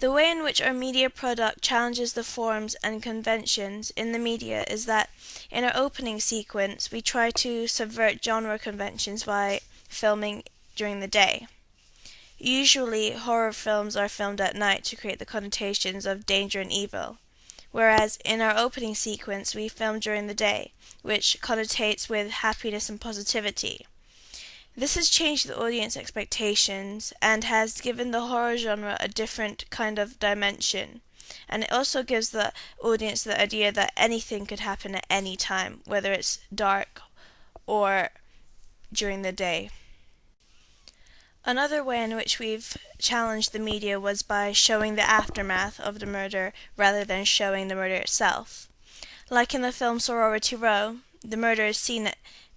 The way in which our media product challenges the forms and conventions in the media is that in our opening sequence we try to subvert genre conventions by filming during the day. Usually, horror films are filmed at night to create the connotations of danger and evil, whereas in our opening sequence we film during the day, which connotates with happiness and positivity. This has changed the audience expectations and has given the horror genre a different kind of dimension. And it also gives the audience the idea that anything could happen at any time, whether it's dark or during the day. Another way in which we've challenged the media was by showing the aftermath of the murder rather than showing the murder itself. Like in the film Sorority Row, the murder is seen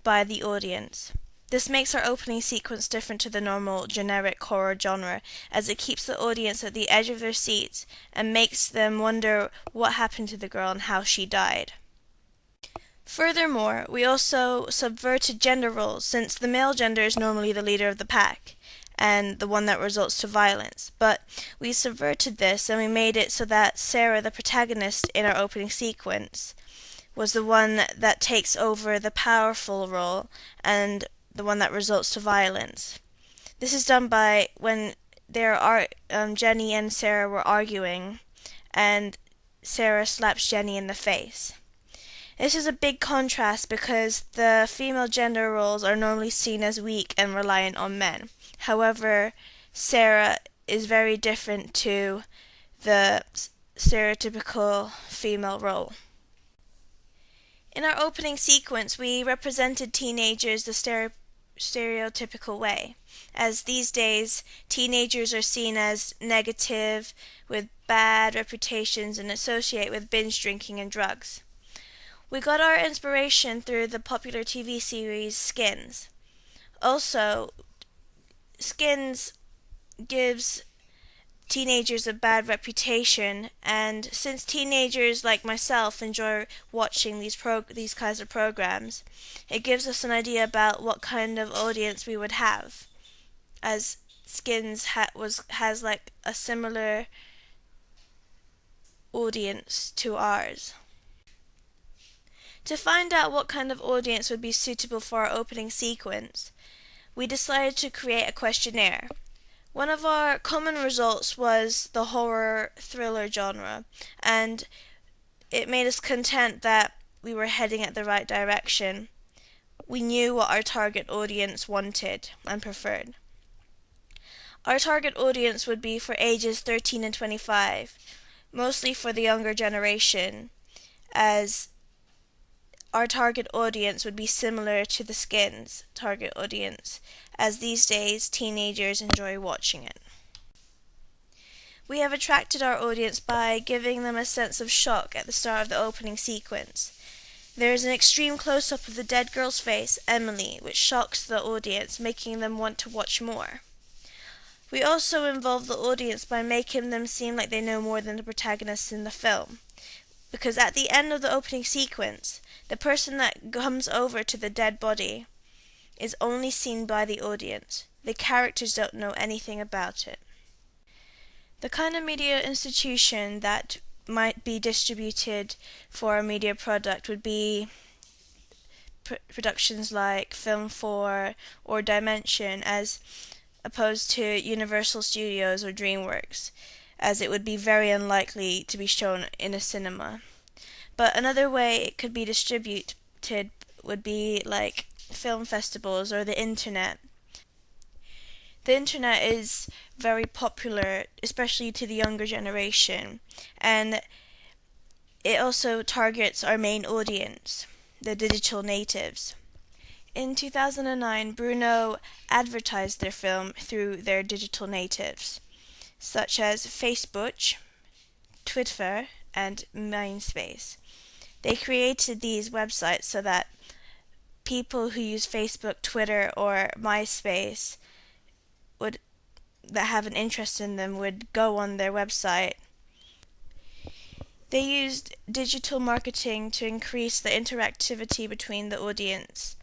by the audience. This makes our opening sequence different to the normal generic horror genre, as it keeps the audience at the edge of their seats and makes them wonder what happened to the girl and how she died. Furthermore, we also subverted gender roles, since the male gender is normally the leader of the pack and the one that results to violence. But we subverted this and we made it so that Sarah, the protagonist in our opening sequence, was the one that takes over the powerful role and the one that results to violence. This is done by when Jenny and Sarah were arguing and Sarah slaps Jenny in the face. This is a big contrast because the female gender roles are normally seen as weak and reliant on men. However, Sarah is very different to the stereotypical female role. In our opening sequence, we represented teenagers the stereotypical way, as these days teenagers are seen as negative, with bad reputations and associate with binge drinking and drugs. We got our inspiration through the popular TV series Skins. Also, Skins gives teenagers a bad reputation, and since teenagers like myself enjoy watching these kinds of programs, it gives us an idea about what kind of audience we would have, as Skins has like a similar audience to ours. To find out what kind of audience would be suitable for our opening sequence, we decided to create a questionnaire. One of our common results was the horror thriller genre, and it made us content that we were heading at the right direction. We knew what our target audience wanted and preferred. Our target audience would be for ages 13 and 25, mostly for the younger generation, as our target audience would be similar to the Skins target audience, as these days teenagers enjoy watching it. We have attracted our audience by giving them a sense of shock at the start of the opening sequence. There is an extreme close-up of the dead girl's face, Emily, which shocks the audience, making them want to watch more. We also involve the audience by making them seem like they know more than the protagonists in the film, because at the end of the opening sequence, the person that comes over to the dead body is only seen by the audience. The characters don't know anything about it. The kind of media institution that might be distributed for a media product would be productions like Film 4 or Dimension, as opposed to Universal Studios or DreamWorks, as it would be very unlikely to be shown in a cinema. But another way it could be distributed would be like film festivals or the internet. The internet is very popular, especially to the younger generation, and it also targets our main audience, the digital natives. In 2009, Bruno advertised their film through their digital natives, such as Facebook, Twitter, and MySpace. They created these websites so that people who use Facebook, Twitter, or MySpace that have an interest in them would go on their website. They used digital marketing to increase the interactivity between the audience,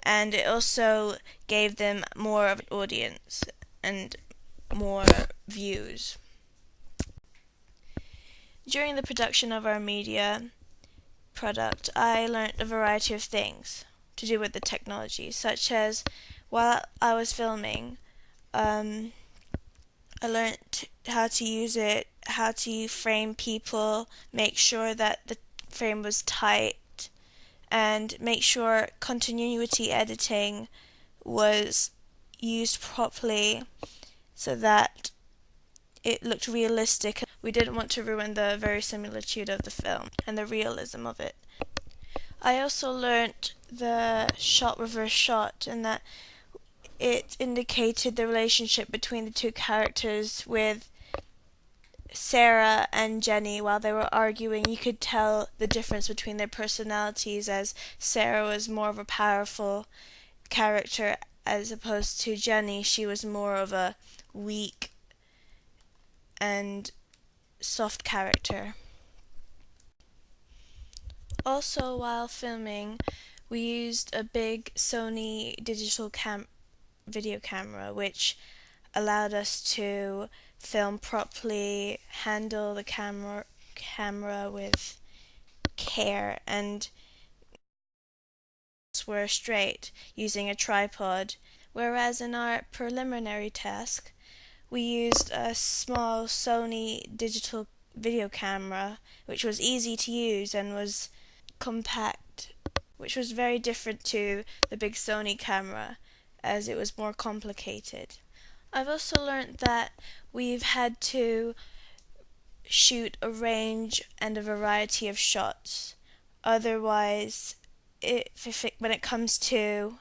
and it also gave them more of an audience and more views. During the production of our media product, I learned a variety of things to do with the technology, such as while I was filming, I learned how to use it, how to frame people, make sure that the frame was tight, and make sure continuity editing was used properly so that it looked realistic. We didn't want to ruin the verisimilitude of the film and the realism of it. I also learnt the shot reverse shot, and that it indicated the relationship between the two characters. With Sarah and Jenny, while they were arguing, you could tell the difference between their personalities, as Sarah was more of a powerful character as opposed to Jenny. She was more of a weak and soft character. Also, while filming, we used a big Sony digital video camera, which allowed us to film properly, handle the camera with care, and were straight using a tripod. Whereas in our preliminary task, we used a small Sony digital video camera, which was easy to use and was compact, which was very different to the big Sony camera, as it was more complicated. I've also learnt that we've had to shoot a range and a variety of shots. Otherwise, when it comes to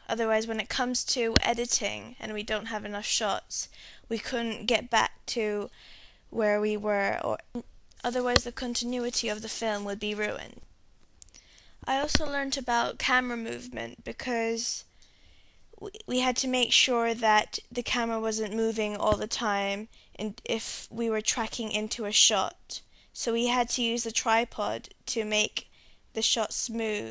editing and we don't have enough shots, we couldn't get back to where we were, or otherwise the continuity of the film would be ruined. I also learnt about camera movement, because we had to make sure that the camera wasn't moving all the time and if we were tracking into a shot. So we had to use the tripod to make the shot smooth.